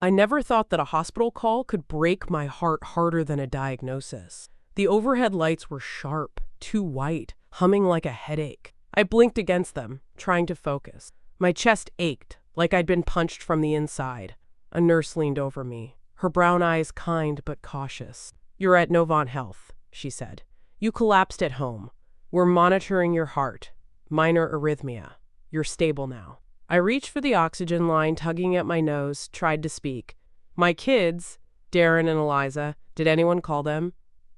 I never thought that a hospital call could break my heart harder than a diagnosis. The overhead lights were sharp, too white, humming like a headache. I blinked against them, trying to focus. My chest ached, like I'd been punched from the inside. A nurse leaned over me, her brown eyes kind but cautious. "You're at Novant Health," she said. "You collapsed at home. We're monitoring your heart. Minor arrhythmia. You're stable now." I reached for the oxygen line, tugging at my nose, tried to speak. "My kids, Darren and Eliza, did anyone call them?"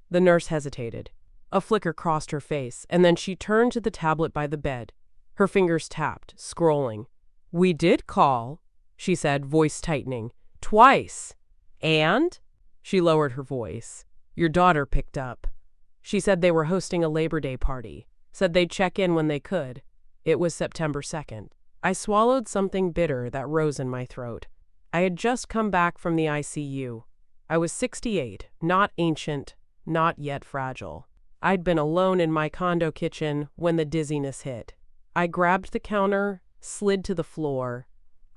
The nurse hesitated. A flicker crossed her face, and then she turned to the tablet by the bed. Her fingers tapped, scrolling. "We did call," she said, voice tightening. "Twice." "And?" She lowered her voice. "Your daughter picked up. She said they were hosting a Labor Day party. Said they'd check in when they could. It was September 2nd. I swallowed something bitter that rose in my throat. I had just come back from the ICU. I was 68, not ancient, not yet fragile. I'd been alone in my condo kitchen when the dizziness hit. I grabbed the counter, slid to the floor.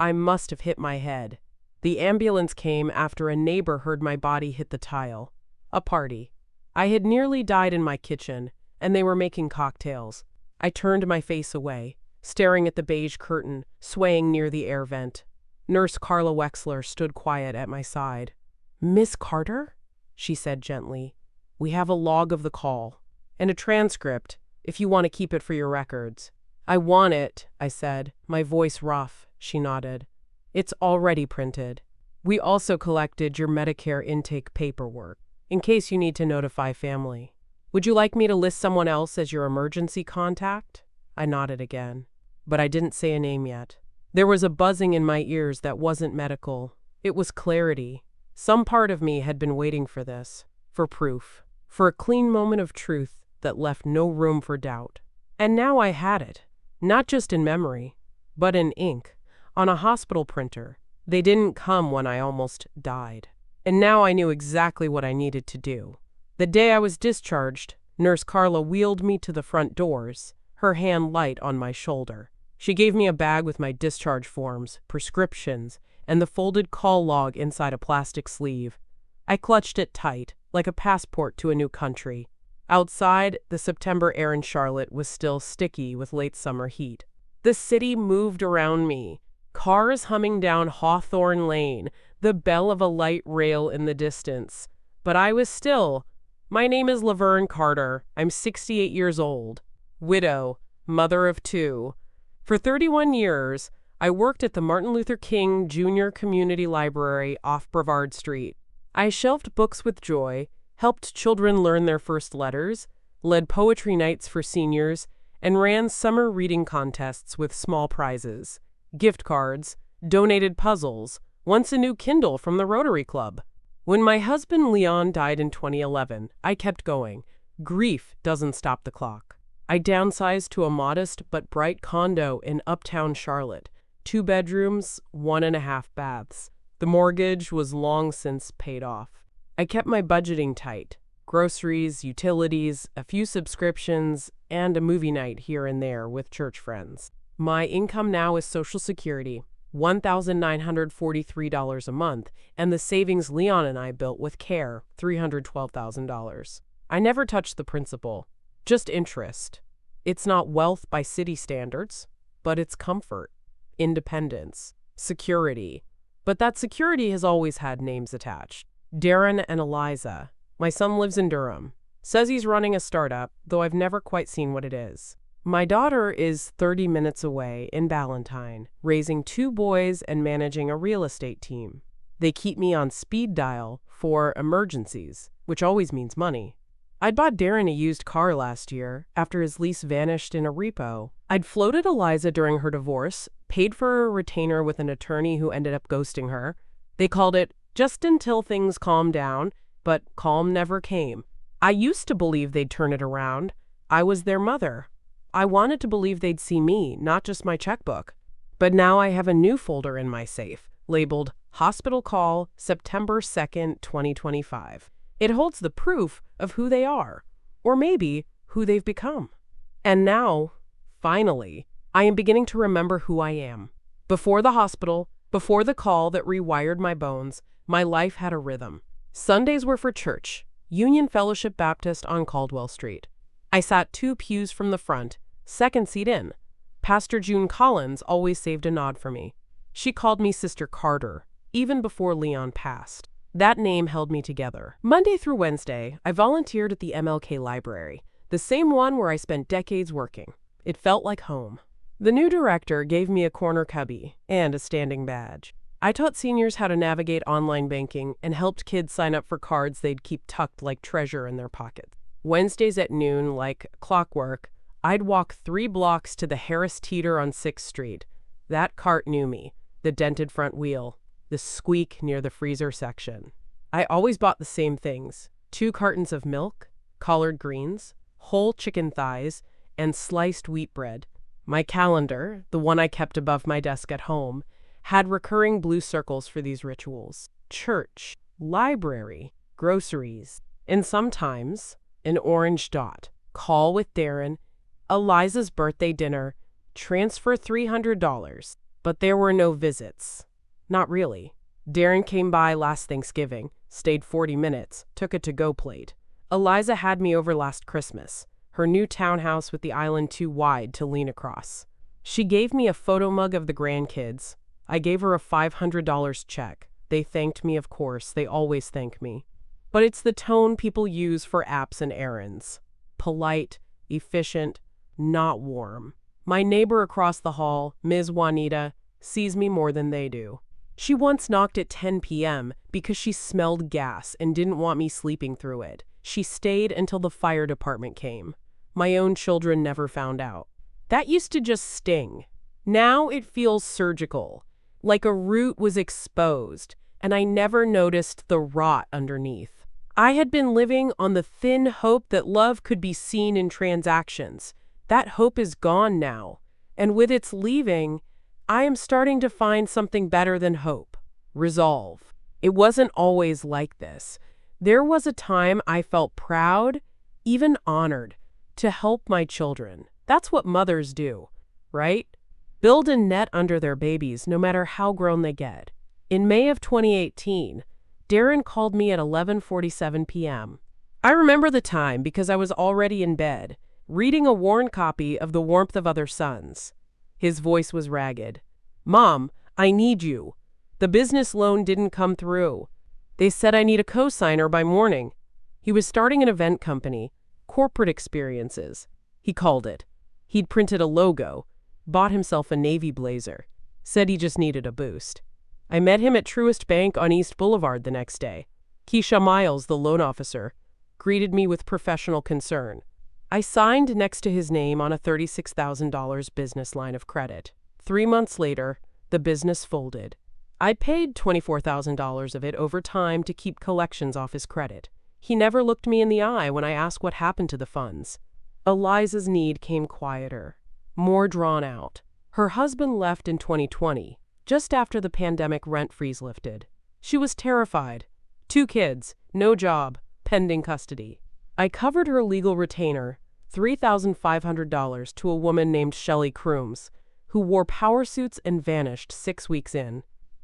I must have hit my head. The ambulance came after a neighbor heard my body hit the tile. A party. I had nearly died in my kitchen, and they were making cocktails. I turned my face away, staring at the beige curtain, swaying near the air vent. Nurse Carla Wexler stood quiet at my side. "Miss Carter?" she said gently. "We have a log of the call, and a transcript, if you want to keep it for your records." "I want it," I said, my voice rough. She nodded. "It's already printed. We also collected your Medicare intake paperwork, in case you need to notify family. Would you like me to list someone else as your emergency contact?" I nodded again, but I didn't say a name yet. There was a buzzing in my ears that wasn't medical. It was clarity. Some part of me had been waiting for this, for proof, for a clean moment of truth that left no room for doubt. And now I had it, not just in memory, but in ink, on a hospital printer. They didn't come when I almost died. And now I knew exactly what I needed to do. The day I was discharged, Nurse Carla wheeled me to the front doors, her hand light on my shoulder. She gave me a bag with my discharge forms, prescriptions, and the folded call log inside a plastic sleeve. I clutched it tight, like a passport to a new country. Outside, the September air in Charlotte was still sticky with late summer heat. The city moved around me, cars humming down Hawthorne Lane, the bell of a light rail in the distance. But I was still. My name is Laverne Carter. I'm 68 years old. Widow, mother of 2. For 31 years, I worked at the Martin Luther King Jr. Community Library off Brevard Street. I shelved books with joy, helped children learn their first letters, led poetry nights for seniors, and ran summer reading contests with small prizes, gift cards, donated puzzles, once a new Kindle from the Rotary Club. When my husband Leon died in 2011, I kept going. Grief doesn't stop the clock. I downsized to a modest but bright condo in uptown Charlotte, 2 bedrooms, 1.5 baths. The mortgage was long since paid off. I kept my budgeting tight. Groceries, utilities, a few subscriptions, and a movie night here and there with church friends. My income now is Social Security, $1,943 a month, and the savings Leon and I built with care, $312,000. I never touched the principal, just interest. It's not wealth by city standards, but it's comfort, independence, security. But that security has always had names attached. Darren and Eliza. My son lives in Durham. Says he's running a startup, though I've never quite seen what it is. My daughter is 30 minutes away in Ballantyne, raising 2 boys and managing a real estate team. They keep me on speed dial for emergencies, which always means money. I'd bought Darren a used car last year after his lease vanished in a repo. I'd floated Eliza during her divorce, paid for a retainer with an attorney who ended up ghosting her. They called it just until things calmed down, but calm never came. I used to believe they'd turn it around. I was their mother. I wanted to believe they'd see me, not just my checkbook. But now I have a new folder in my safe, labeled Hospital Call, September 2nd, 2025. It holds the proof of who they are, or maybe who they've become. And now, finally, I am beginning to remember who I am. Before the hospital, Before the call that rewired my bones, my life had a rhythm. Sundays were for church, Union Fellowship Baptist on Caldwell Street. I sat 2 pews from the front, second seat in. Pastor June Collins always saved a nod for me. She called me Sister Carter, even before Leon passed. That name held me together. Monday through Wednesday, I volunteered at the MLK Library, the same one where I spent decades working. It felt like home. The new director gave me a corner cubby and a standing badge. I taught seniors how to navigate online banking and helped kids sign up for cards they'd keep tucked like treasure in their pockets. Wednesdays at noon, like clockwork, I'd walk 3 blocks to the Harris Teeter on 6th Street. That cart knew me, the dented front wheel, the squeak near the freezer section. I always bought the same things: 2 cartons of milk, collard greens, whole chicken thighs, and sliced wheat bread. My calendar, the one I kept above my desk at home, had recurring blue circles for these rituals: church, library, groceries, and sometimes an orange dot. Call with Darren, Eliza's birthday dinner, transfer $300. But there were no visits. Not really. Darren came by last Thanksgiving, stayed 40 minutes, took a to-go plate. Eliza had me over last Christmas, her new townhouse with the island too wide to lean across. She gave me a photo mug of the grandkids. I gave her a $500 check. They thanked me, of course. They always thank me. But it's the tone people use for apps and errands. Polite, efficient, not warm. My neighbor across the hall, Ms. Juanita, sees me more than they do. She once knocked at 10 p.m. because she smelled gas and didn't want me sleeping through it. She stayed until the fire department came. My own children never found out. That used to just sting. Now it feels surgical, like a root was exposed, and I never noticed the rot underneath. I had been living on the thin hope that love could be seen in transactions. That hope is gone now, and with its leaving, I am starting to find something better than hope: resolve. It wasn't always like this. There was a time I felt proud, even honored, to help my children. That's what mothers do, right? Build a net under their babies, no matter how grown they get. In May of 2018, Darren called me at 11:47 p.m. I remember the time because I was already in bed, reading a worn copy of The Warmth of Other Suns. His voice was ragged. "Mom, I need you. The business loan didn't come through. They said I need a co-signer by morning." He was starting an event company, Corporate Experiences, he called it. He'd printed a logo, bought himself a navy blazer, said he just needed a boost. I met him at Truist Bank on East Boulevard the next day. Keisha Miles, the loan officer, greeted me with professional concern. I signed next to his name on a $36,000 business line of credit. 3 months later, the business folded. I paid $24,000 of it over time to keep collections off his credit. He never looked me in the eye when I asked what happened to the funds. Eliza's need came quieter, more drawn out. Her husband left in 2020, just after the pandemic rent freeze lifted. She was terrified. 2 kids, no job, pending custody. I covered her legal retainer, $3,500, to a woman named Shelley Crooms, who wore power suits and vanished 6 weeks in.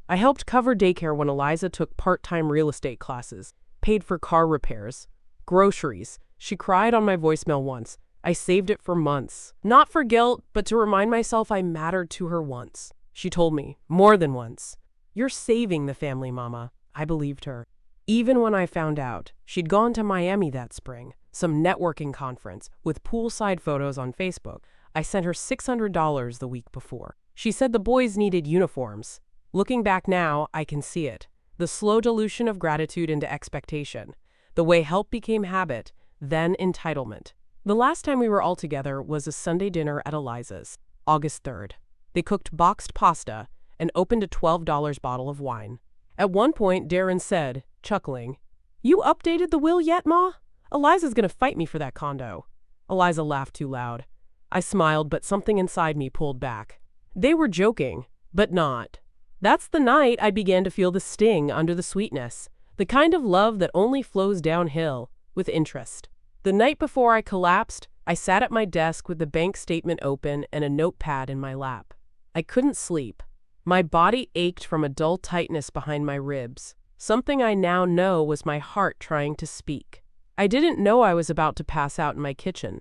I helped cover daycare when Eliza took part-time real estate classes, paid for car repairs, groceries. She cried on my voicemail once. I saved it for months. Not for guilt, but to remind myself I mattered to her once. She told me, more than once, "You're saving the family, Mama." I believed her. Even when I found out she'd gone to Miami that spring, some networking conference with poolside photos on Facebook, I sent her $600 the week before. She said the boys needed uniforms. Looking back now, I can see it. The slow dilution of gratitude into expectation. The way help became habit, then entitlement. The last time we were all together was a Sunday dinner at Eliza's, August 3rd. They cooked boxed pasta and opened a $12 bottle of wine. At one point, Darren said, chuckling, "You updated the will yet, Ma? Eliza's gonna fight me for that condo." Eliza laughed too loud. I smiled, but something inside me pulled back. They were joking, but not. That's the night I began to feel the sting under the sweetness, the kind of love that only flows downhill with interest. The night before I collapsed, I sat at my desk with the bank statement open and a notepad in my lap. I couldn't sleep. My body ached from a dull tightness behind my ribs, something I now know was my heart trying to speak. I didn't know I was about to pass out in my kitchen.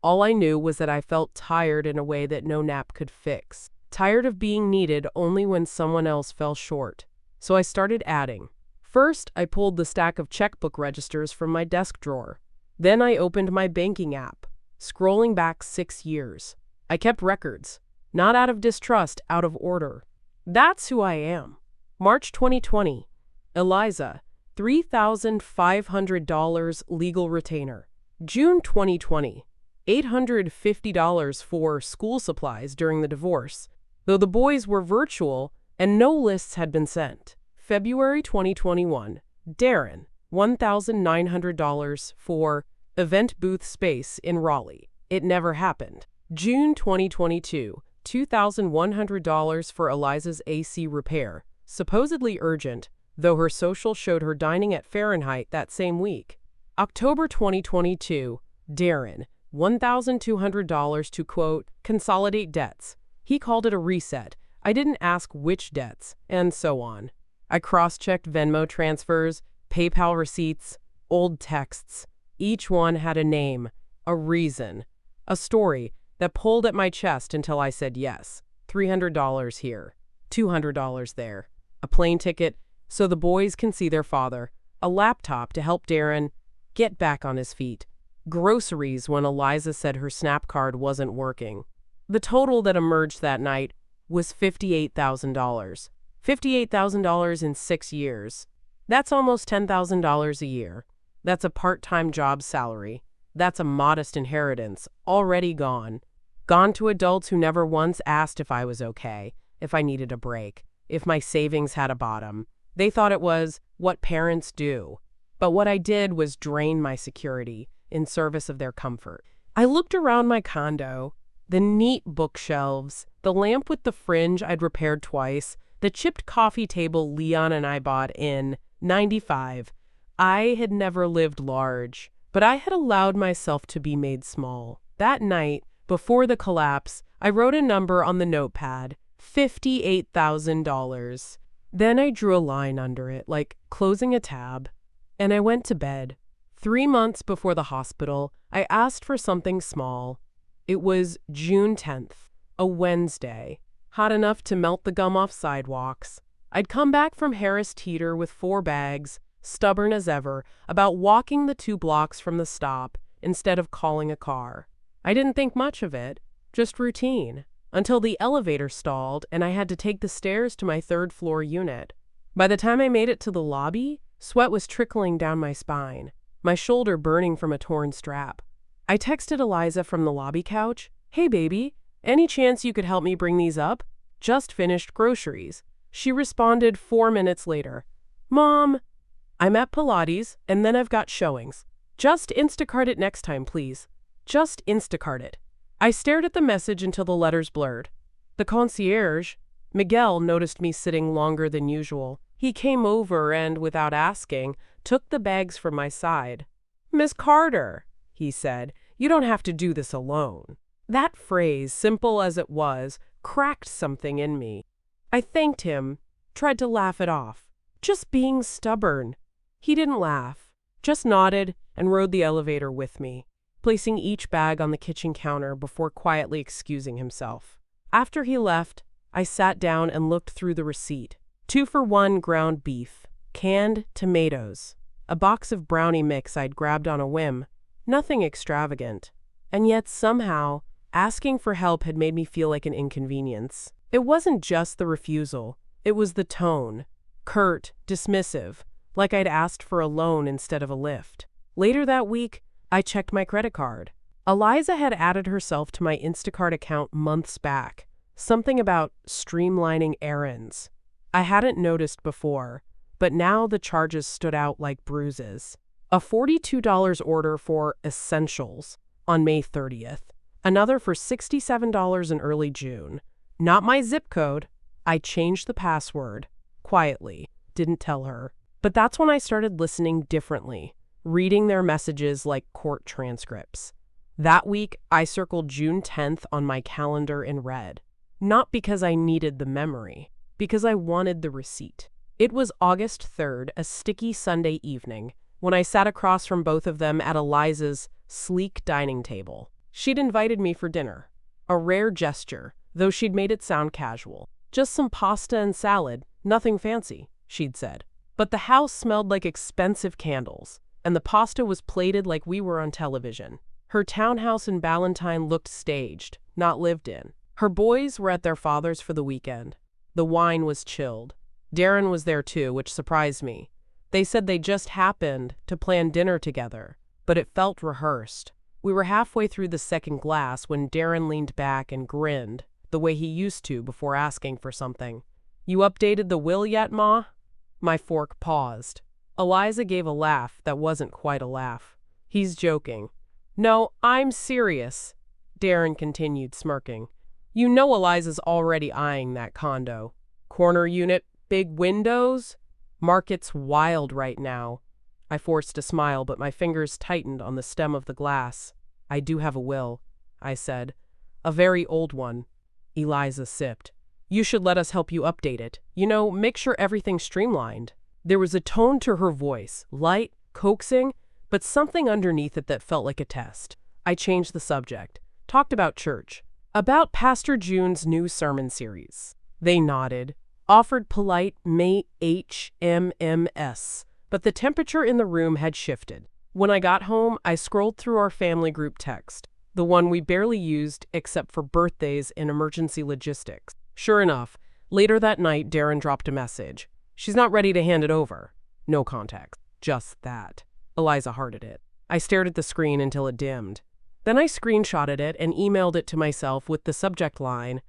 All I knew was that I felt tired in a way that no nap could fix. Tired of being needed only when someone else fell short. So I started adding. First, I pulled the stack of checkbook registers from my desk drawer. Then I opened my banking app, scrolling back 6 years. I kept records, not out of distrust, out of order. That's who I am. March 2020. Eliza, $3,500 legal retainer. June 2020. $850 for school supplies during the divorce, though the boys were virtual and no lists had been sent. February 2021. Darren, $1,900 for event booth space in Raleigh. It never happened. June 2022. $2,100 for Eliza's AC repair, supposedly urgent, though her social showed her dining at Fahrenheit that same week. October 2022. Darren, $1,200 to, quote, consolidate debts. He called it a reset. I didn't ask which debts, and so on. I cross-checked Venmo transfers, PayPal receipts, old texts. Each one had a name, a reason, a story that pulled at my chest until I said yes. $300 here, $200 there, a plane ticket so the boys can see their father, a laptop to help Darren get back on his feet, groceries when Eliza said her Snap card wasn't working. The total that emerged that night was $58,000. $58,000 in 6 years. That's almost $10,000 a year. That's a part-time job salary. That's a modest inheritance, already gone. Gone to adults who never once asked if I was okay, if I needed a break, if my savings had a bottom. They thought it was what parents do. But what I did was drain my security in service of their comfort. I looked around my condo, the neat bookshelves, the lamp with the fringe I'd repaired twice, the chipped coffee table Leon and I bought in '95. I had never lived large, but I had allowed myself to be made small. That night, before the collapse, I wrote a number on the notepad, $58,000. Then I drew a line under it, like closing a tab, and I went to bed. 3 months before the hospital, I asked for something small. It was June 10th, a Wednesday, hot enough to melt the gum off sidewalks. I'd come back from Harris Teeter with 4 bags, stubborn as ever, about walking the 2 blocks from the stop instead of calling a car. I didn't think much of it, just routine, until the elevator stalled and I had to take the stairs to my 3rd floor unit. By the time I made it to the lobby, sweat was trickling down my spine, my shoulder burning from a torn strap. I texted Eliza from the lobby couch, "Hey baby, any chance you could help me bring these up? Just finished groceries." She responded 4 minutes later, "Mom, I'm at Pilates and then I've got showings. Just Instacart it next time, please. Just Instacart it." I stared at the message until the letters blurred. The concierge, Miguel, noticed me sitting longer than usual. He came over and, without asking, took the bags from my side. "Miss Carter," he said, "you don't have to do this alone." That phrase, simple as it was, cracked something in me. I thanked him, tried to laugh it off. Just being stubborn. He didn't laugh, just nodded and rode the elevator with me, placing each bag on the kitchen counter before quietly excusing himself. After he left, I sat down and looked through the receipt. 2-for-1 ground beef, canned tomatoes, a box of brownie mix I'd grabbed on a whim. Nothing extravagant. And yet somehow, asking for help had made me feel like an inconvenience. It wasn't just the refusal. It was the tone. Curt, dismissive, like I'd asked for a loan instead of a lift. Later that week, I checked my credit card. Eliza had added herself to my Instacart account months back. Something about streamlining errands. I hadn't noticed before, but now the charges stood out like bruises. A $42 order for essentials on May 30th. Another for $67 in early June. Not my zip code. I changed the password. Quietly. Didn't tell her. But that's when I started listening differently. Reading their messages like court transcripts. That week, I circled June 10th on my calendar in red. Not because I needed the memory, because I wanted the receipt. It was August 3rd, a sticky Sunday evening, when I sat across from both of them at Eliza's sleek dining table. She'd invited me for dinner. A rare gesture, though she'd made it sound casual. Just some pasta and salad, nothing fancy, she'd said. But the house smelled like expensive candles, and the pasta was plated like we were on television. Her townhouse in Ballantyne looked staged, not lived in. Her boys were at their father's for the weekend. The wine was chilled. Darren was there too, which surprised me. They said they just happened to plan dinner together, but it felt rehearsed. We were halfway through the second glass when Darren leaned back and grinned, the way he used to before asking for something. "You updated the will yet, Ma?" My fork paused. Eliza gave a laugh that wasn't quite a laugh. "He's joking." "No, I'm serious," Darren continued, smirking. "You know Eliza's already eyeing that condo. Corner unit, big windows? Market's wild right now." I forced a smile, but my fingers tightened on the stem of the glass. "I do have a will," I said. "A very old one." Eliza sipped. "You should let us help you update it. You know, make sure everything's streamlined." There was a tone to her voice, light, coaxing, but something underneath it that felt like a test. I changed the subject. Talked about church. About Pastor June's new sermon series. They nodded. Offered polite may HMMS. But the temperature in the room had shifted. When I got home, I scrolled through our family group text, the one we barely used except for birthdays and emergency logistics. Sure enough, later that night, Darren dropped a message. "She's not ready to hand it over." No context. Just that. Eliza hearted it. I stared at the screen until it dimmed. Then I screenshotted it and emailed it to myself with the subject line,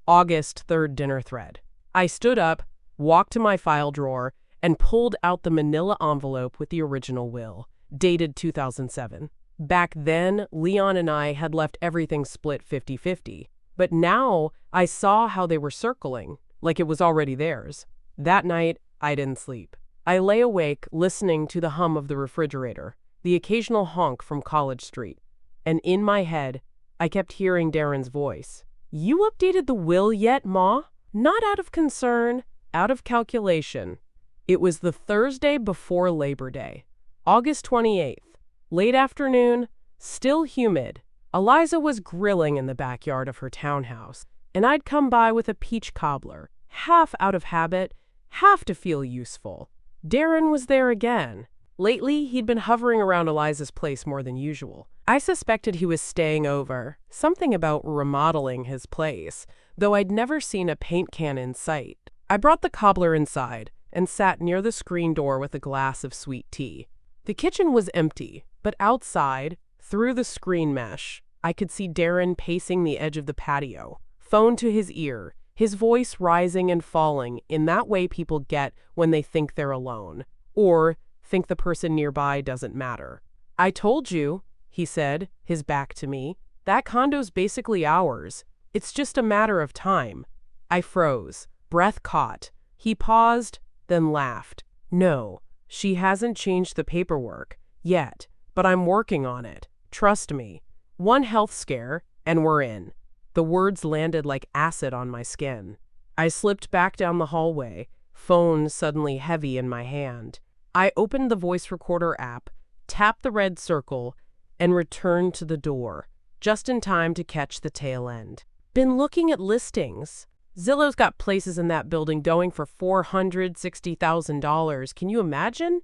August 3rd dinner thread. I stood up, walked to my file drawer, and pulled out the manila envelope with the original will, dated 2007. Back then, Leon and I had left everything split 50-50, but now I saw how they were circling, like it was already theirs. That night, I didn't sleep. I lay awake listening to the hum of the refrigerator, the occasional honk from College Street, and in my head, I kept hearing Darren's voice. "You updated the will yet, Ma?" Not out of concern, out of calculation. It was the Thursday before Labor Day, August 28th, late afternoon, still humid. Eliza was grilling in the backyard of her townhouse, and I'd come by with a peach cobbler, half out of habit, half to feel useful. Darren was there again. Lately, he'd been hovering around Eliza's place more than usual. I suspected he was staying over, something about remodeling his place, though I'd never seen a paint can in sight. I brought the cobbler inside and sat near the screen door with a glass of sweet tea. The kitchen was empty, but outside, through the screen mesh, I could see Darren pacing the edge of the patio, phone to his ear, his voice rising and falling in that way people get when they think they're alone, or think the person nearby doesn't matter. "I told you," he said, his back to me, "that condo's basically ours. It's just a matter of time." I froze, breath caught. He paused, then laughed. "No, she hasn't changed the paperwork yet, but I'm working on it. Trust me. One health scare, and we're in." The words landed like acid on my skin. I slipped back down the hallway, phone suddenly heavy in my hand. I opened the voice recorder app, tapped the red circle, and returned to the door, just in time to catch the tail end. "Been looking at listings. Zillow's got places in that building going for $460,000. Can you imagine?"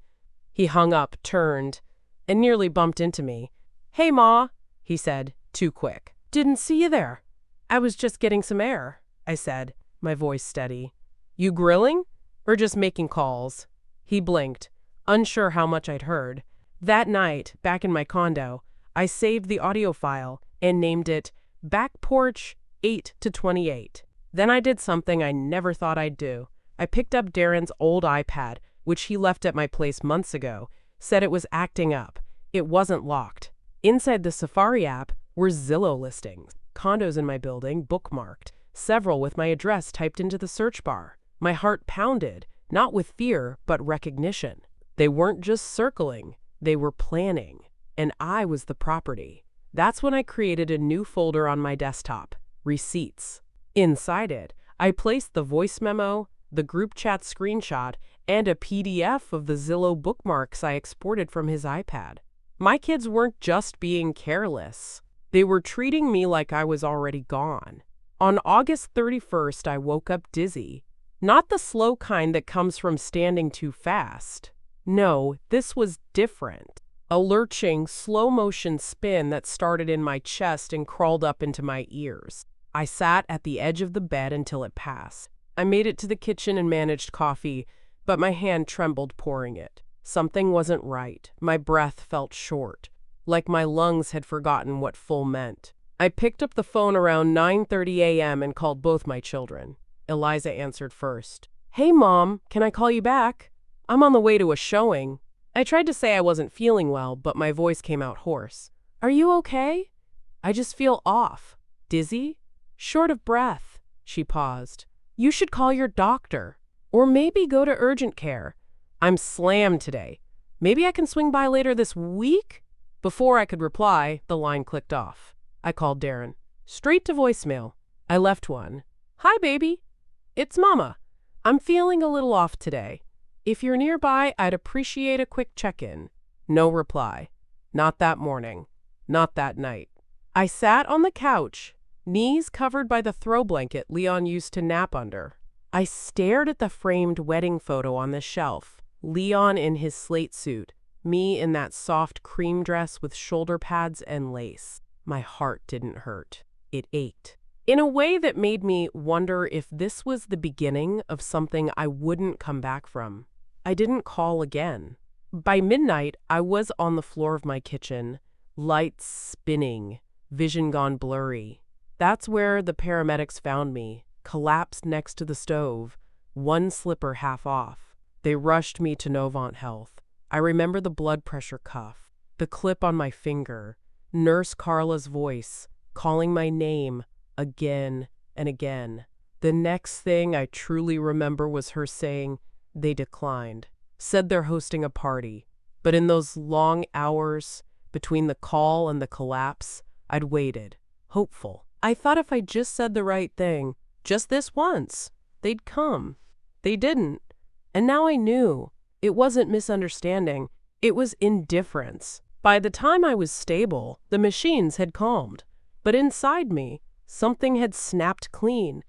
He hung up, turned, and nearly bumped into me. "Hey, Ma," he said, too quick. "Didn't see you there." "I was just getting some air," I said, my voice steady. "You grilling? Or just making calls?" He blinked, unsure how much I'd heard. That night, back in my condo, I saved the audio file and named it Back Porch 8 to 28. Then I did something I never thought I'd do. I picked up Darren's old iPad, which he left at my place months ago, said it was acting up. It wasn't locked. Inside the Safari app were Zillow listings, condos in my building, bookmarked, several with my address typed into the search bar. My heart pounded, not with fear, but recognition. They weren't just circling, they were planning, and I was the property. That's when I created a new folder on my desktop, Receipts. Inside it, I placed the voice memo, the group chat screenshot, and a PDF of the Zillow bookmarks I exported from his iPad. My kids weren't just being careless. They were treating me like I was already gone. On August 31st, I woke up dizzy. Not the slow kind that comes from standing too fast. No, this was different. A lurching, slow-motion spin that started in my chest and crawled up into my ears. I sat at the edge of the bed until it passed. I made it to the kitchen and managed coffee, but my hand trembled pouring it. Something wasn't right. My breath felt short, like my lungs had forgotten what full meant. I picked up the phone around 9:30 a.m. and called both my children. Eliza answered first. "Hey, Mom, can I call you back? I'm on the way to a showing." I tried to say I wasn't feeling well, but my voice came out hoarse. "Are you okay?" "I just feel off." "Dizzy?" "Short of breath." She paused. "You should call your doctor. Or maybe go to urgent care. I'm slammed today. Maybe I can swing by later this week?" Before I could reply, the line clicked off. I called Darren. Straight to voicemail. I left one. "Hi, baby. It's Mama. I'm feeling a little off today. If you're nearby, I'd appreciate a quick check-in." No reply. Not that morning. Not that night. I sat on the couch, knees covered by the throw blanket Leon used to nap under. I stared at the framed wedding photo on the shelf. Leon in his slate suit, me in that soft cream dress with shoulder pads and lace. My heart didn't hurt. It ached. In a way that made me wonder if this was the beginning of something I wouldn't come back from. I didn't call again. By midnight, I was on the floor of my kitchen, lights spinning, vision gone blurry. That's where the paramedics found me, collapsed next to the stove, one slipper half off. They rushed me to Novant Health. I remember the blood pressure cuff, the clip on my finger, Nurse Carla's voice, calling my name again and again. The next thing I truly remember was her saying they declined, said they're hosting a party. But in those long hours between the call and the collapse, I'd waited, hopeful. I thought if I just said the right thing, just this once, they'd come. They didn't. And now I knew. It wasn't misunderstanding. It was indifference. By the time I was stable, the machines had calmed. But inside me, something had snapped clean.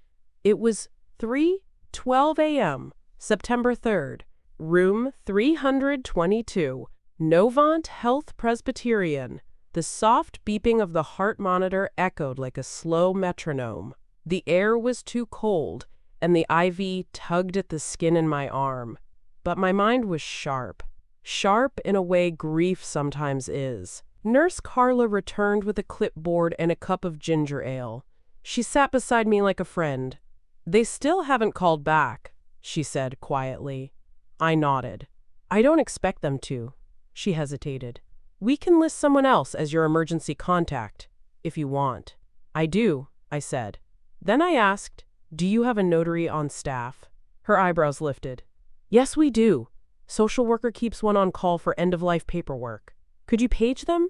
It was 3:12 a.m., September 3rd, room 322, Novant Health Presbyterian. The soft beeping of the heart monitor echoed like a slow metronome. The air was too cold, and the IV tugged at the skin in my arm. But my mind was sharp. Sharp in a way grief sometimes is. Nurse Carla returned with a clipboard and a cup of ginger ale. She sat beside me like a friend. "They still haven't called back," she said quietly. I nodded. "I don't expect them to." She hesitated. "We can list someone else as your emergency contact, if you want." "I do," I said. Then I asked, "Do you have a notary on staff?" Her eyebrows lifted. "Yes, we do. Social worker keeps one on call for end-of-life paperwork." "Could you page them?"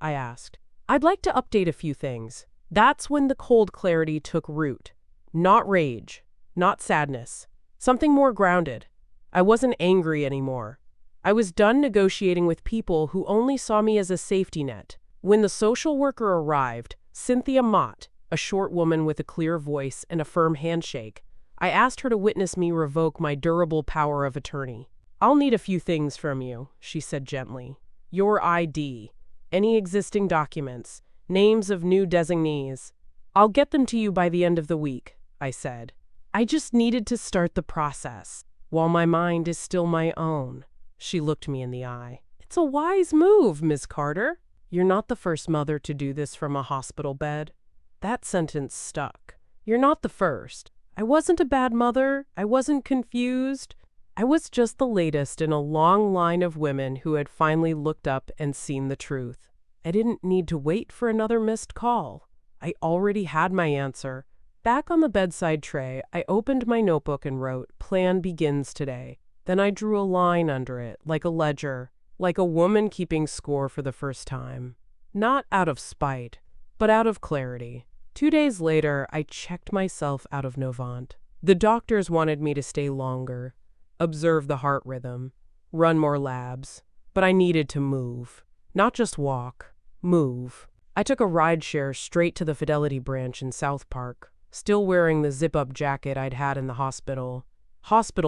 I asked. "I'd like to update a few things." That's when the cold clarity took root. Not rage, not sadness. Something more grounded. I wasn't angry anymore. I was done negotiating with people who only saw me as a safety net. When the social worker arrived, Cynthia Mott, a short woman with a clear voice and a firm handshake, I asked her to witness me revoke my durable power of attorney. "I'll need a few things from you," she said gently. "Your ID, any existing documents, names of new designees. I'll get them to you by the end of the week," I said. I just needed to start the process, while my mind is still my own. She looked me in the eye. "It's a wise move, Miss Carter. You're not the first mother to do this from a hospital bed." That sentence stuck. You're not the first. I wasn't a bad mother. I wasn't confused. I was just the latest in a long line of women who had finally looked up and seen the truth. I didn't need to wait for another missed call. I already had my answer. Back on the bedside tray, I opened my notebook and wrote, "Plan begins today." Then I drew a line under it, like a ledger, like a woman keeping score for the first time. Not out of spite, but out of clarity. 2 days later, I checked myself out of Novant. The doctors wanted me to stay longer, observe the heart rhythm, run more labs, but I needed to move. Not just walk, move. I took a rideshare straight to the Fidelity branch in South Park, still wearing the zip-up jacket I'd had in the hospital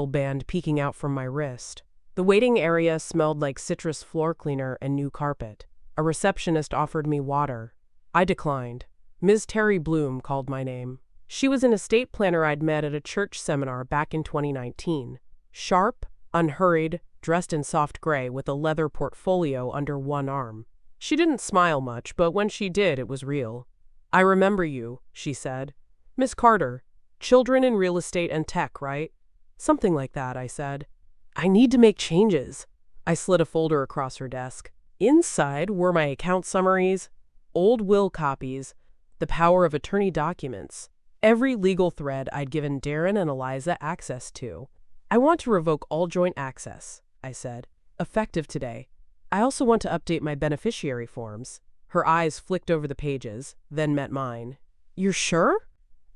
band peeking out from my wrist. The waiting area smelled like citrus floor cleaner and new carpet. A receptionist offered me water. I declined. Ms. Terry Bloom called my name. She was an estate planner I'd met at a church seminar back in 2019. Sharp, unhurried, dressed in soft gray with a leather portfolio under one arm. She didn't smile much, but when she did, it was real. "I remember you," she said. "Miss Carter, children in real estate and tech, right?" "Something like that," I said. "I need to make changes." I slid a folder across her desk. Inside were my account summaries, old will copies, the power of attorney documents, every legal thread I'd given Darren and Eliza access to. "I want to revoke all joint access," I said, "effective today. I also want to update my beneficiary forms." Her eyes flicked over the pages, then met mine. "You're sure?"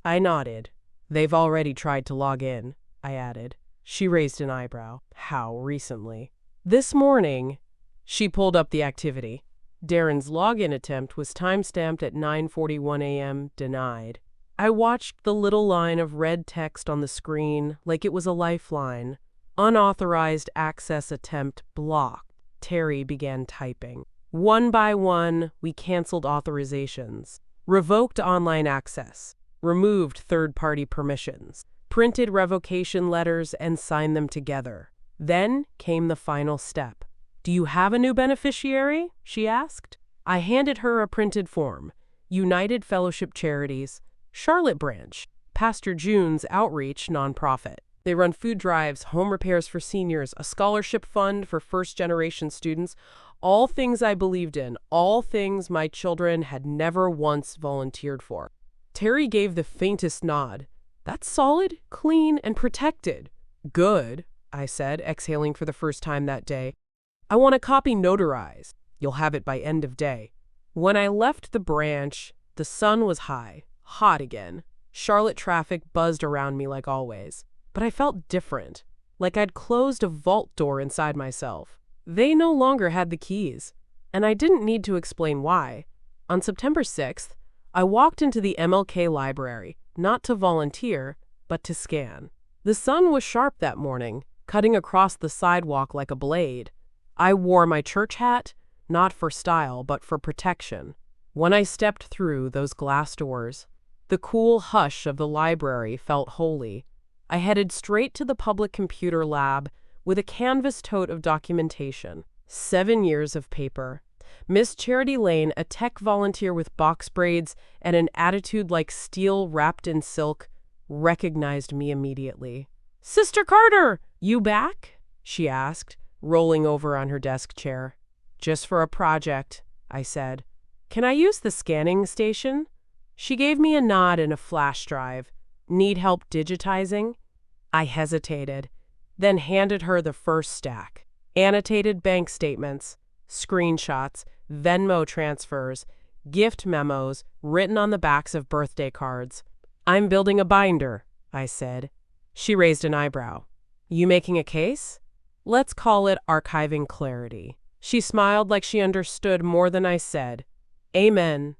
I nodded. "They've already tried to log in," I added. She raised an eyebrow. "How recently?" "This morning." She pulled up the activity. Darren's login attempt was time-stamped at 9:41 a.m., denied. I watched the little line of red text on the screen like it was a lifeline. "Unauthorized access attempt blocked." Terry began typing. One by one, we canceled authorizations, revoked online access, removed third-party permissions, printed revocation letters and signed them together. Then came the final step. "Do you have a new beneficiary?" she asked. I handed her a printed form. United Fellowship Charities, Charlotte Branch, Pastor June's outreach nonprofit. They run food drives, home repairs for seniors, a scholarship fund for first-generation students, all things I believed in, all things my children had never once volunteered for. Terry gave the faintest nod. "That's solid, clean, and protected." "Good," I said, exhaling for the first time that day. "I want a copy notarized. You'll have it by end of day." When I left the branch, the sun was high, hot again. Charlotte traffic buzzed around me like always. But I felt different, like I'd closed a vault door inside myself. They no longer had the keys, and I didn't need to explain why. On September 6th, I walked into the MLK library, not to volunteer, but to scan. The sun was sharp that morning, cutting across the sidewalk like a blade. I wore my church hat, not for style, but for protection. When I stepped through those glass doors, the cool hush of the library felt holy. I headed straight to the public computer lab with a canvas tote of documentation. 7 years of paper. Miss Charity Lane, a tech volunteer with box braids and an attitude like steel wrapped in silk, recognized me immediately. "Sister Carter, you back?" she asked, rolling over on her desk chair. "Just for a project," I said. "Can I use the scanning station?" She gave me a nod and a flash drive. "Need help digitizing?" I hesitated, then handed her the first stack. Annotated bank statements, screenshots, Venmo transfers, gift memos written on the backs of birthday cards. "I'm building a binder," I said. She raised an eyebrow. "You making a case?" "Let's call it archiving clarity." She smiled like she understood more than I said. "Amen."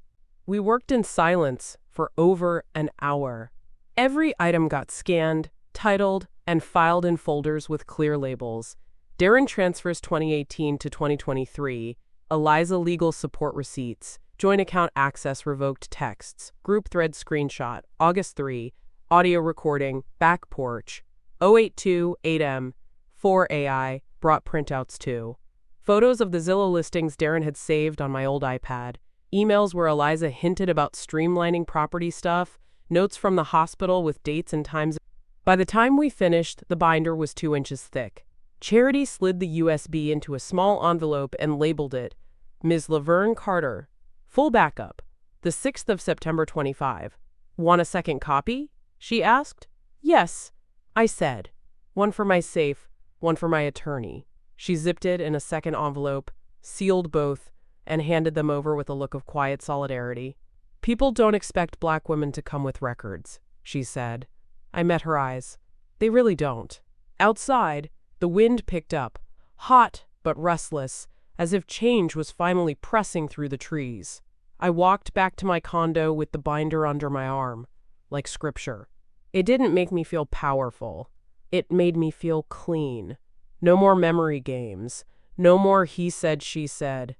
We worked in silence for over an hour. Every item got scanned, titled, and filed in folders with clear labels. Darren transfers 2018 to 2023, Eliza legal support receipts, joint account access revoked texts, group thread screenshot, August 3, audio recording, back porch, 082 8M, 4AI, brought printouts too. Photos of the Zillow listings Darren had saved on my old iPad, emails where Eliza hinted about streamlining property stuff, notes from the hospital with dates and times. By the time we finished, the binder was 2 inches thick. Charity slid the USB into a small envelope and labeled it, Ms. Laverne Carter. Full backup. The 6th of September 25. "Want a second copy?" she asked. "Yes," I said. "One for my safe, one for my attorney." She zipped it in a second envelope, sealed both, and handed them over with a look of quiet solidarity. "People don't expect Black women to come with records," she said. I met her eyes. They really don't. Outside, the wind picked up, hot but restless, as if change was finally pressing through the trees. I walked back to my condo with the binder under my arm, like scripture. It didn't make me feel powerful. It made me feel clean. No more memory games. No more he said, she said.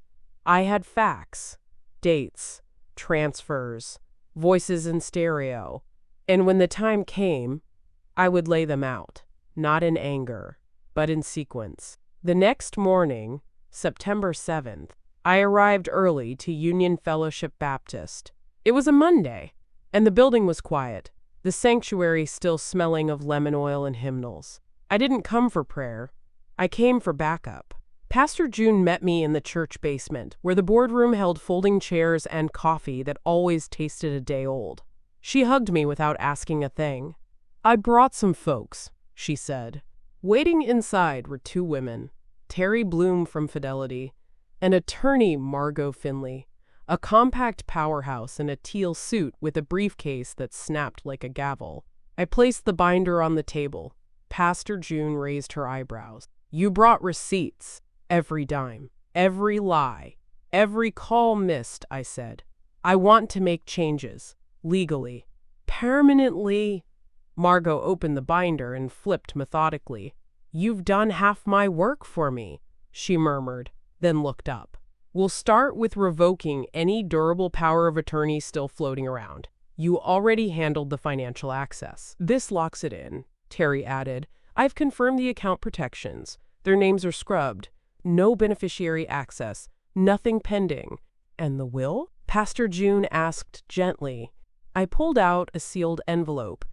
I had facts, dates, transfers, voices in stereo. And when the time came, I would lay them out, not in anger, but in sequence. The next morning, September 7th, I arrived early to Union Fellowship Baptist. It was a Monday, and the building was quiet, the sanctuary still smelling of lemon oil and hymnals. I didn't come for prayer. I came for backup. Pastor June met me in the church basement, where the boardroom held folding chairs and coffee that always tasted a day old. She hugged me without asking a thing. I brought some folks, she said. Waiting inside were two women, Terry Bloom from Fidelity, and attorney Margot Finley, a compact powerhouse in a teal suit with a briefcase that snapped like a gavel. I placed the binder on the table. Pastor June raised her eyebrows. You brought receipts. Every dime, every lie, every call missed, I said. I want to make changes, legally, permanently. Margot opened the binder and flipped methodically. You've done half my work for me, she murmured, then looked up. We'll start with revoking any durable power of attorney still floating around. You already handled the financial access. This locks it in, Terry added. I've confirmed the account protections. Their names are scrubbed. No beneficiary access, nothing pending. And the will? Pastor June asked gently. I pulled out a sealed envelope.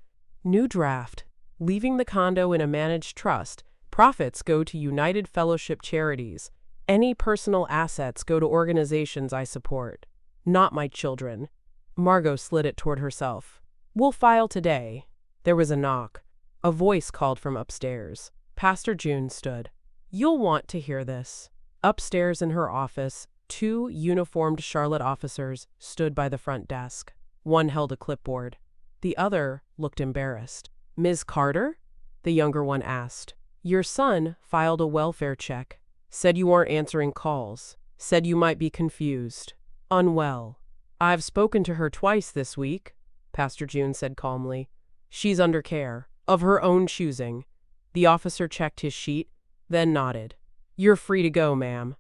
New draft. Leaving the condo in a managed trust. Profits go to United Fellowship charities. Any personal assets go to organizations I support. Not my children. Margot slid it toward herself. We'll file today. There was a knock. A voice called from upstairs. Pastor June stood. You'll want to hear this. Upstairs in her office, two uniformed Charlotte officers stood by the front desk. One held a clipboard. The other looked embarrassed. Ms. Carter? The younger one asked. Your son filed a welfare check. Said you weren't answering calls. Said you might be confused. Unwell. I've spoken to her twice this week, Pastor June said calmly. She's under care, of her own choosing. The officer checked his sheet, then nodded. You're free to go, ma'am.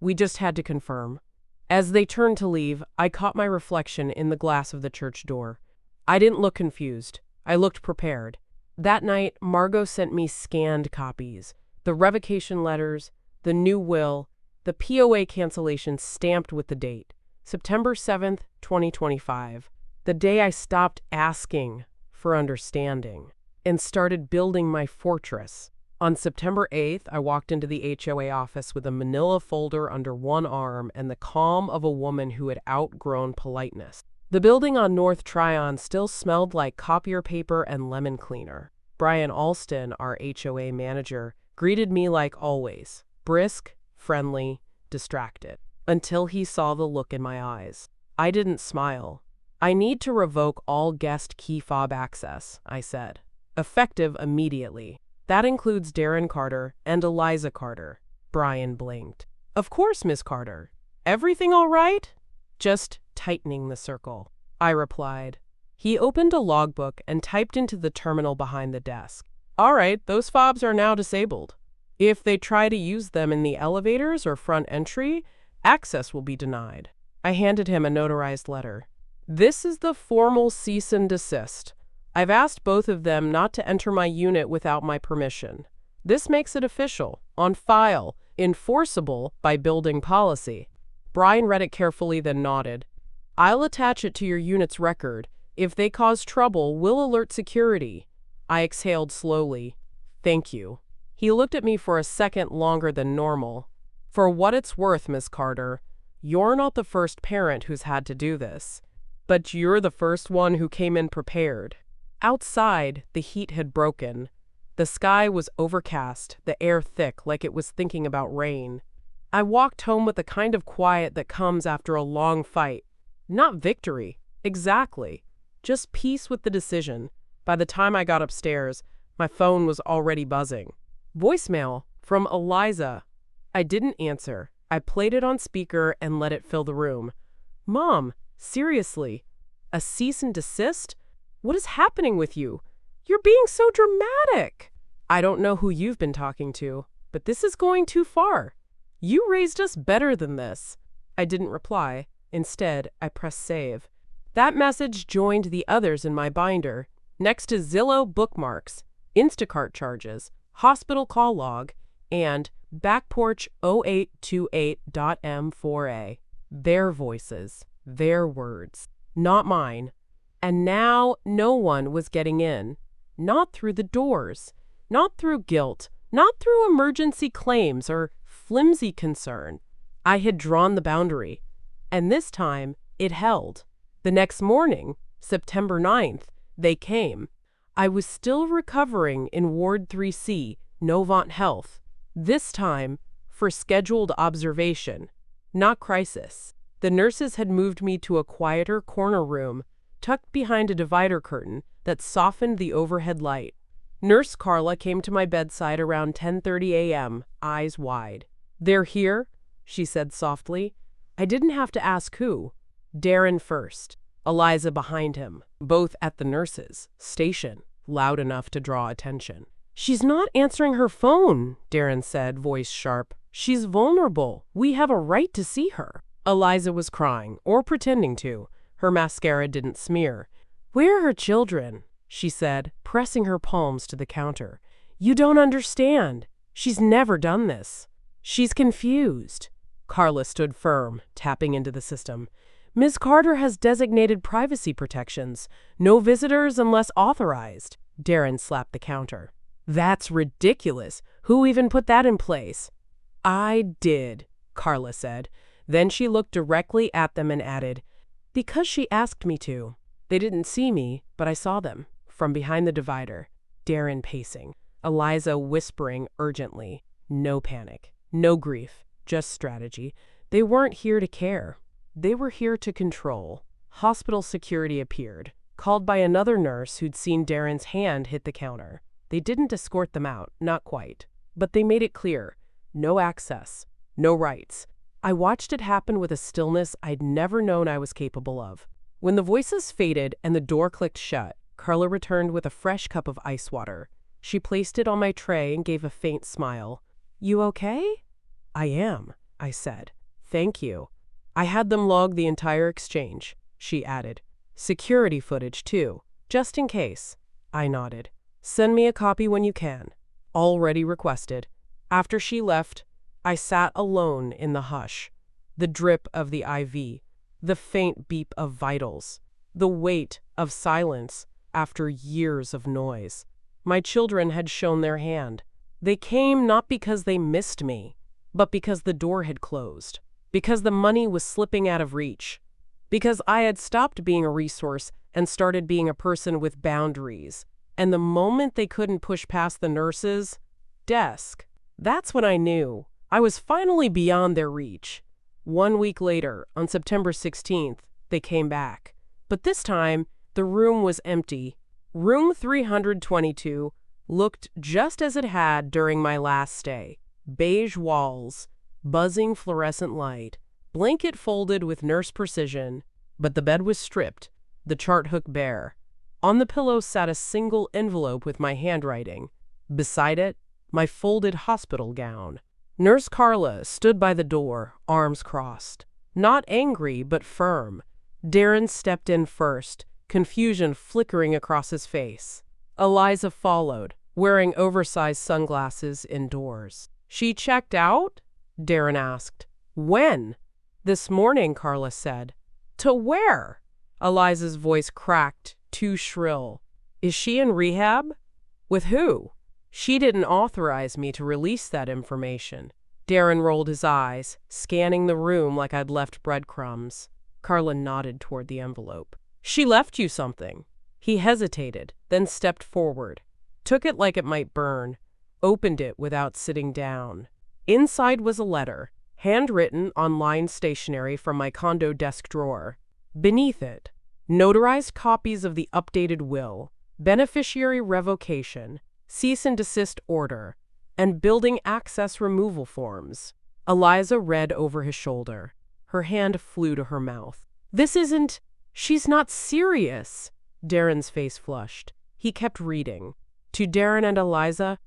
We just had to confirm. As they turned to leave, I caught my reflection in the glass of the church door. I didn't look confused. I looked prepared. That night, Margot sent me scanned copies. The revocation letters, the new will, the POA cancellation stamped with the date. September 7th, 2025. The day I stopped asking for understanding and started building my fortress. On September 8th, I walked into the HOA office with a manila folder under one arm and the calm of a woman who had outgrown politeness. The building on North Tryon still smelled like copier paper and lemon cleaner. Brian Alston, our HOA manager, greeted me like always, brisk, friendly, distracted, until he saw the look in my eyes. I didn't smile. I need to revoke all guest key fob access, I said. Effective immediately. That includes Darren Carter and Eliza Carter. Brian blinked. Of course, Miss Carter. Everything all right? Just tightening the circle, I replied. He opened a logbook and typed into the terminal behind the desk. All right, those fobs are now disabled. If they try to use them in the elevators or front entry, access will be denied. I handed him a notarized letter. This is the formal cease and desist. I've asked both of them not to enter my unit without my permission. This makes it official, on file, enforceable by building policy. Brian read it carefully, then nodded. I'll attach it to your unit's record. If they cause trouble, we'll alert security. I exhaled slowly. Thank you. He looked at me for a second longer than normal. For what it's worth, Miss Carter, you're not the first parent who's had to do this. But you're the first one who came in prepared. Outside, the heat had broken. The sky was overcast, the air thick like it was thinking about rain. I walked home with the kind of quiet that comes after a long fight. Not victory, exactly. Just peace with the decision. By the time I got upstairs, my phone was already buzzing. Voicemail from Eliza. I didn't answer. I played it on speaker and let it fill the room. Mom, seriously? A cease and desist? What is happening with you? You're being so dramatic. I don't know who you've been talking to, but this is going too far. You raised us better than this. I didn't reply. Instead, I pressed save. That message joined the others in my binder, next to Zillow bookmarks, Instacart charges, hospital call log, and backporch 0828.m4a. Their voices, their words, not mine. And now no one was getting in. Not through the doors, not through guilt, not through emergency claims or flimsy concern. I had drawn the boundary, and this time it held. The next morning, September 9th, they came. I was still recovering in Ward 3C, Novant Health, this time for scheduled observation, not crisis. The nurses had moved me to a quieter corner room, tucked behind a divider curtain that softened the overhead light. Nurse Carla came to my bedside around 10:30 a.m., eyes wide. "They're here?" she said softly. I didn't have to ask who. Darren first, Eliza behind him, both at the nurses' station, loud enough to draw attention. "She's not answering her phone," Darren said, voice sharp. "She's vulnerable. We have a right to see her." Eliza was crying, or pretending to. Her mascara didn't smear. "Where are her children?" she said, pressing her palms to the counter. "You don't understand. She's never done this. She's confused." Carla stood firm, tapping into the system. "Ms. Carter has designated privacy protections. No visitors unless authorized." Darren slapped the counter. "That's ridiculous. Who even put that in place?" "I did," Carla said. Then she looked directly at them and added, "Because she asked me to." They didn't see me, but I saw them, from behind the divider. Darren pacing, Eliza whispering urgently. No panic, no grief, just strategy. They weren't here to care. They were here to control. Hospital security appeared, called by another nurse who'd seen Darren's hand hit the counter. They didn't escort them out, not quite. But they made it clear. No access, no rights. I watched it happen with a stillness I'd never known I was capable of. When the voices faded and the door clicked shut, Carla returned with a fresh cup of ice water. She placed it on my tray and gave a faint smile. "You okay?" "I am," I said. "Thank you." "I had them log the entire exchange," she added. "Security footage, too, just in case." I nodded. "Send me a copy when you can." Already requested. After she left, I sat alone in the hush. The drip of the IV, the faint beep of vitals, the weight of silence after years of noise. My children had shown their hand. They came not because they missed me, but because the door had closed, because the money was slipping out of reach, because I had stopped being a resource and started being a person with boundaries. And the moment they couldn't push past the nurse's desk, that's when I knew I was finally beyond their reach. 1 week later, on September 16th, they came back. But this time, the room was empty. Room 322 looked just as it had during my last stay. Beige walls, buzzing fluorescent light, blanket folded with nurse precision. But the bed was stripped, the chart hook bare. On the pillow sat a single envelope with my handwriting. Beside it, my folded hospital gown. Nurse Carla stood by the door, arms crossed. Not angry, but firm. Darren stepped in first, confusion flickering across his face. Eliza followed, wearing oversized sunglasses indoors. "She checked out?" Darren asked. "When?" "This morning," Carla said. "To where?" Eliza's voice cracked, too shrill. "Is she in rehab?" "With who?" "She didn't authorize me to release that information." Darren rolled his eyes, scanning the room like I'd left breadcrumbs. Carla nodded toward the envelope. "She left you something." He hesitated, then stepped forward, took it like it might burn, opened it without sitting down. Inside was a letter, handwritten on lined stationery from my condo desk drawer. Beneath it, notarized copies of the updated will, beneficiary revocation, cease and desist order, and building access removal forms. Eliza read over his shoulder. Her hand flew to her mouth. She's not serious. Darren's face flushed. He kept reading. To Darren and Eliza,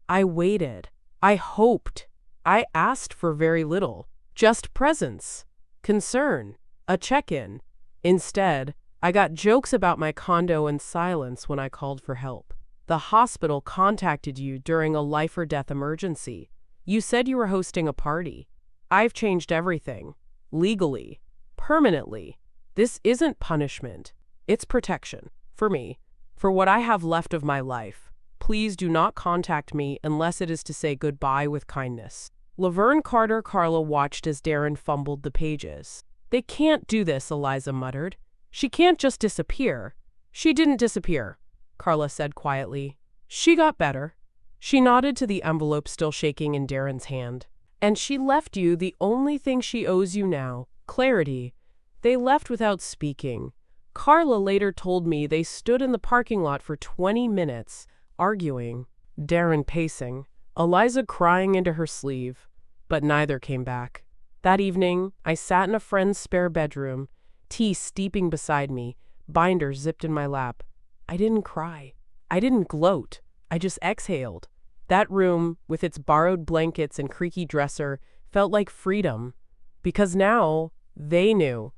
I waited. I hoped. I asked for very little. Just presence. Concern. A check-in. Instead, I got jokes about my condo and silence when I called for help. The hospital contacted you during a life-or-death emergency. You said you were hosting a party. I've changed everything. Legally. Permanently. This isn't punishment. It's protection. For me. For what I have left of my life. Please do not contact me unless it is to say goodbye with kindness. Laverne Carter-Carla watched as Darren fumbled the pages. They can't do this, Eliza muttered. She can't just disappear. She didn't disappear, Carla said quietly. She got better. She nodded to the envelope still shaking in Darren's hand. And she left you the only thing she owes you now, clarity. They left without speaking. Carla later told me they stood in the parking lot for 20 minutes, arguing. Darren pacing, Eliza crying into her sleeve. But neither came back. That evening, I sat in a friend's spare bedroom, tea steeping beside me, binder zipped in my lap. I didn't cry. I didn't gloat. I just exhaled. That room, with its borrowed blankets and creaky dresser, felt like freedom. Because now, they knew.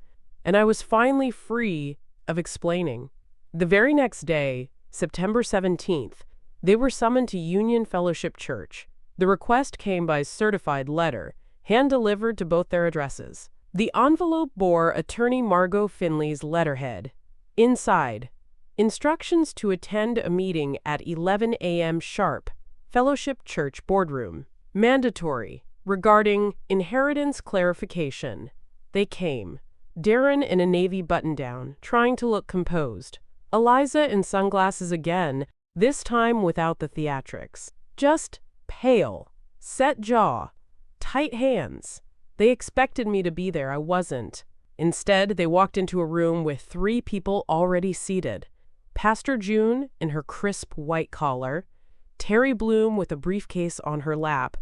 And I was finally free of explaining. The very next day, September 17th, they were summoned to Union Fellowship Church. The request came by certified letter, hand-delivered to both their addresses. The envelope bore Attorney Margot Finley's letterhead. Inside, instructions to attend a meeting at 11 a.m. sharp, Fellowship Church boardroom. Mandatory, regarding inheritance clarification. They came. Darren in a navy button-down, trying to look composed. Eliza in sunglasses again, this time without the theatrics. Just pale, set jaw, tight hands. They expected me to be there, I wasn't. Instead, they walked into a room with 3 people already seated. Pastor June in her crisp white collar, Terry Bloom with a briefcase on her lap,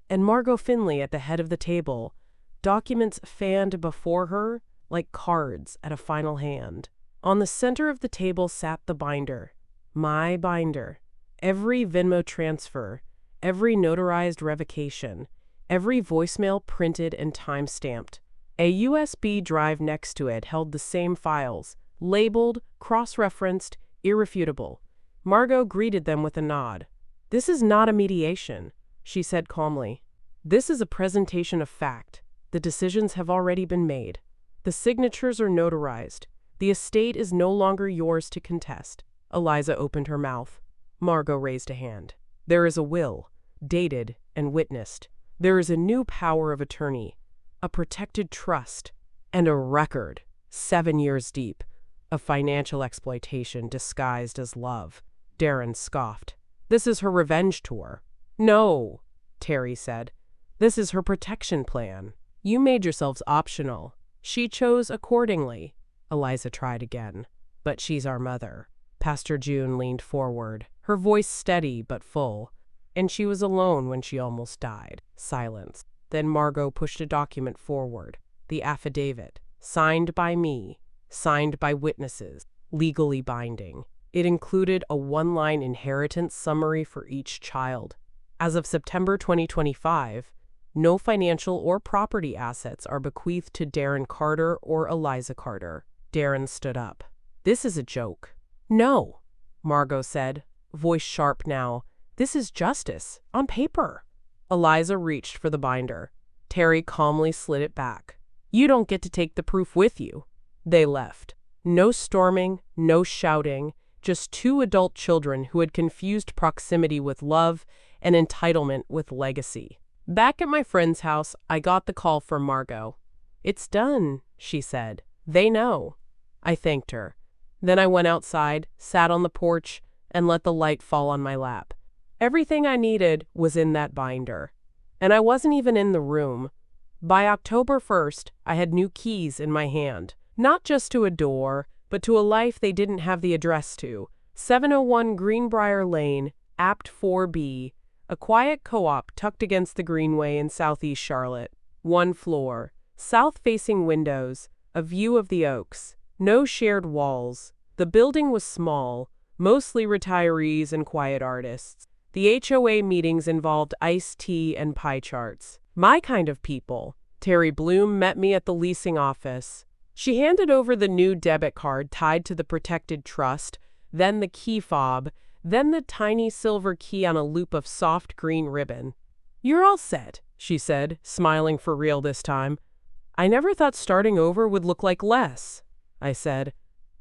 and Margot Finley at the head of the table, documents fanned before her like cards at a final hand. On the center of the table sat the binder. My binder. Every Venmo transfer, every notarized revocation, every voicemail printed and time-stamped. A USB drive next to it held the same files, labeled, cross-referenced, irrefutable. Margot greeted them with a nod. This is not a mediation, she said calmly. This is a presentation of fact. The decisions have already been made. The signatures are notarized. The estate is no longer yours to contest. Eliza opened her mouth. Margot raised a hand. There is a will, dated and witnessed. There is a new power of attorney, a protected trust, and a record, 7 years deep, of financial exploitation disguised as love. Darren scoffed. This is her revenge tour. No, Terry said. This is her protection plan. You made yourselves optional. She chose accordingly. Eliza tried again. But she's our mother. Pastor June leaned forward, her voice steady but full. And she was alone when she almost died. Silence. Then Margot pushed a document forward. The affidavit. Signed by me. Signed by witnesses. Legally binding. It included a 1-line inheritance summary for each child. As of September 2025, no financial or property assets are bequeathed to Darren Carter or Eliza Carter. Darren stood up. This is a joke. No, Margot said, voice sharp now. This is justice, on paper. Eliza reached for the binder. Terry calmly slid it back. You don't get to take the proof with you. They left. No storming, no shouting, just 2 adult children who had confused proximity with love and entitlement with legacy. Back at my friend's house, I got the call from Margot. It's done, she said. They know. I thanked her. Then I went outside, sat on the porch, and let the light fall on my lap. Everything I needed was in that binder. And I wasn't even in the room. By October 1st, I had new keys in my hand. Not just to a door, but to a life they didn't have the address to. 701 Greenbrier Lane, Apt 4B, a quiet co-op tucked against the Greenway in southeast Charlotte. One floor, south-facing windows, a view of the Oaks, no shared walls. The building was small, mostly retirees and quiet artists. The HOA meetings involved iced tea and pie charts. My kind of people. Terry Bloom met me at the leasing office. She handed over the new debit card tied to the protected trust, then the key fob, then the tiny silver key on a loop of soft green ribbon. "You're all set," she said, smiling for real this time. "I never thought starting over would look like less," I said.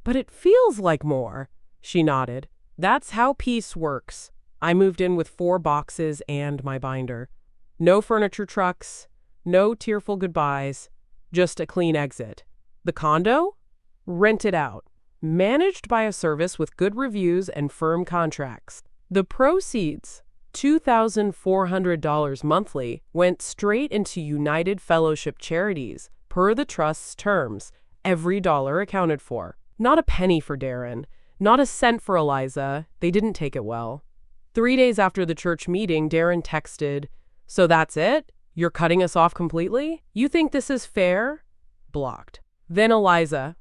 "But it feels like more," she nodded. "That's how peace works." I moved in with 4 boxes and my binder. No furniture trucks, no tearful goodbyes, just a clean exit. The condo? Rented out. Managed by a service with good reviews and firm contracts. The proceeds, $2,400 monthly, went straight into United Fellowship charities, per the trust's terms, every dollar accounted for. Not a penny for Darren, not a cent for Eliza. They didn't take it well. 3 days after the church meeting, Darren texted, "So that's it? You're cutting us off completely? You think this is fair?" Blocked. Then Eliza,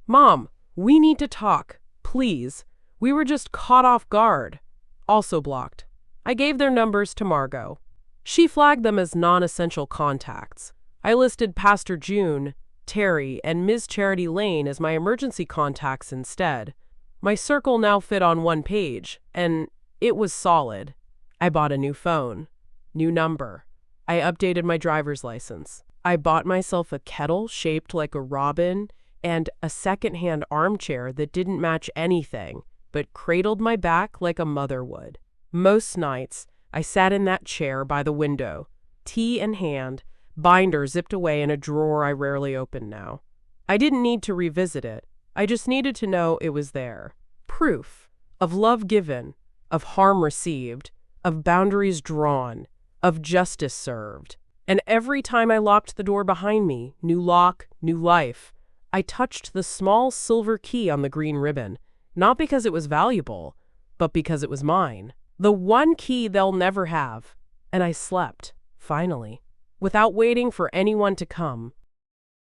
"Mom, we need to talk. Please. We were just caught off guard." Also blocked. I gave their numbers to Margot. She flagged them as non-essential contacts. I listed Pastor June, Terry, and Ms. Charity Lane as my emergency contacts instead. My circle now fit on one page, and it was solid. I bought a new phone, new number. I updated my driver's license. I bought myself a kettle shaped like a robin and a second-hand armchair that didn't match anything, but cradled my back like a mother would. Most nights, I sat in that chair by the window, tea in hand, binder zipped away in a drawer I rarely open now. I didn't need to revisit it. I just needed to know it was there. Proof of love given, of harm received, of boundaries drawn, of justice served. And every time I locked the door behind me, new lock, new life, I touched the small silver key on the green ribbon, not because it was valuable, but because it was mine. The one key they'll never have. And I slept, finally, without waiting for anyone to come.